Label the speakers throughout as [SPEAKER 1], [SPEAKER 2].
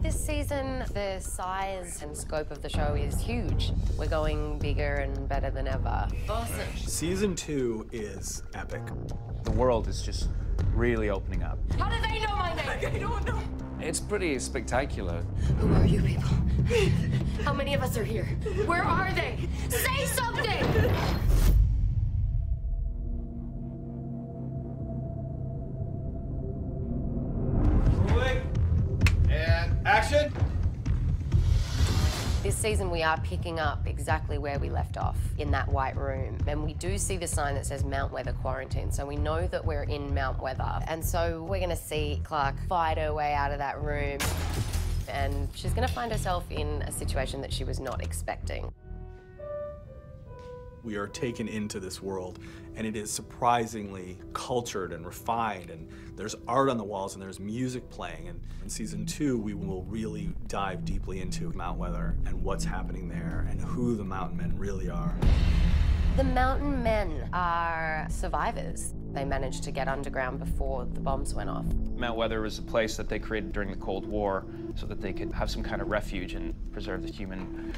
[SPEAKER 1] This season, the size and scope of the show is huge. We're going bigger and better than ever. Awesome.
[SPEAKER 2] Season 2 is epic.
[SPEAKER 3] The world is just really opening up.
[SPEAKER 1] How do they know my name?
[SPEAKER 4] I don't know.
[SPEAKER 3] It's pretty spectacular.
[SPEAKER 1] Who are you people? How many of us are here? Where are they? Say something!
[SPEAKER 2] And action!
[SPEAKER 1] This season, we are picking up exactly where we left off, in that white room. And we do see the sign that says Mount Weather Quarantine, so we know that we're in Mount Weather. And so we're gonna see Clarke fight her way out of that room. And she's gonna find herself in a situation that she was not expecting.
[SPEAKER 2] We are taken into this world, and it is surprisingly cultured and refined, and there's art on the walls and there's music playing. And in season 2, we will really dive deeply into Mount Weather and what's happening there and who the mountain men really are.
[SPEAKER 1] The mountain men are survivors. They managed to get underground before the bombs went off.
[SPEAKER 3] Mount Weather was a place that they created during the Cold War so that they could have some kind of refuge and preserve the human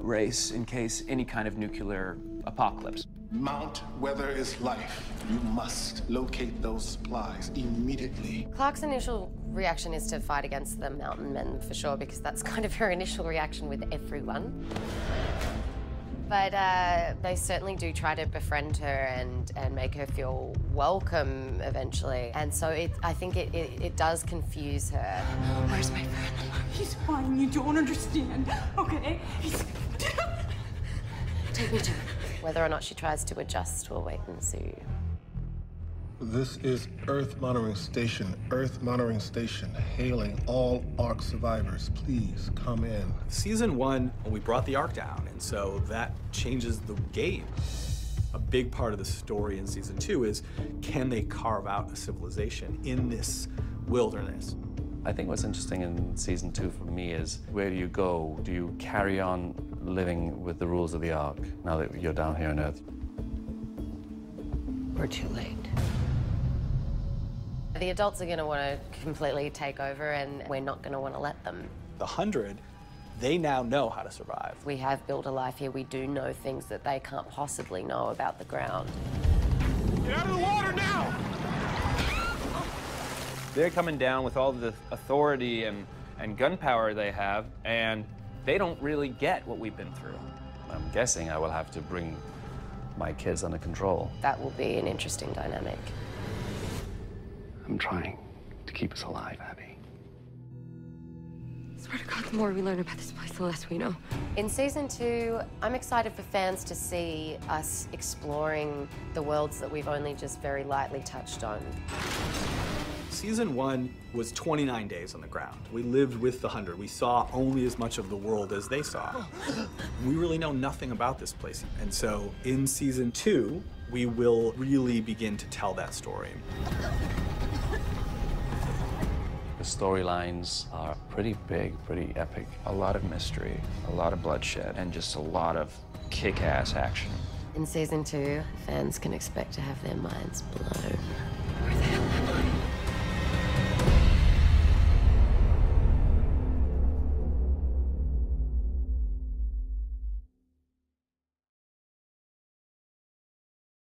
[SPEAKER 3] race in case any kind of nuclear apocalypse.
[SPEAKER 5] Mount Weather is life. You must locate those supplies immediately.
[SPEAKER 1] Clarke's initial reaction is to fight against the mountain men for sure, because that's kind of her initial reaction with everyone. But they certainly do try to befriend her and make her feel welcome eventually. And so I think it does confuse her.
[SPEAKER 4] Where's my friend? He's fine. You don't understand. Okay?
[SPEAKER 1] Take me to her. Whether or not she tries to adjust, we'll wait and see.
[SPEAKER 5] This is Earth Monitoring Station. Earth Monitoring Station. Hailing all Ark survivors. Please come in.
[SPEAKER 2] Season 1, we brought the Ark down, and so that changes the game. A big part of the story in season 2 is, can they carve out a civilization in this wilderness?
[SPEAKER 6] I think what's interesting in season 2 for me is, where do you go? Do you carry on living with the rules of the Ark now that you're down here on Earth?
[SPEAKER 1] We're too late. The adults are going to want to completely take over, and we're not going to want to let them.
[SPEAKER 2] The 100, they now know how to survive.
[SPEAKER 1] We have built a life here. We do know things that they can't possibly know about the ground.
[SPEAKER 2] Get out of the water now!
[SPEAKER 3] They're coming down with all the authority and gunpowder they have, and they don't really get what we've been through.
[SPEAKER 6] I'm guessing I will have to bring my kids under control.
[SPEAKER 1] That will be an interesting dynamic.
[SPEAKER 6] I'm trying to keep us alive, Abby.
[SPEAKER 4] I swear to God, the more we learn about this place, the less we know.
[SPEAKER 1] In season 2, I'm excited for fans to see us exploring the worlds that we've only just very lightly touched on.
[SPEAKER 2] Season 1 was 29 days on the ground. We lived with the 100. We saw only as much of the world as they saw. We really know nothing about this place. And so in season 2, we will really begin to tell that story.
[SPEAKER 6] The storylines are pretty big, pretty epic.
[SPEAKER 3] A lot of mystery, a lot of bloodshed, and just a lot of kick-ass action.
[SPEAKER 1] In season 2, fans can expect to have their minds blown.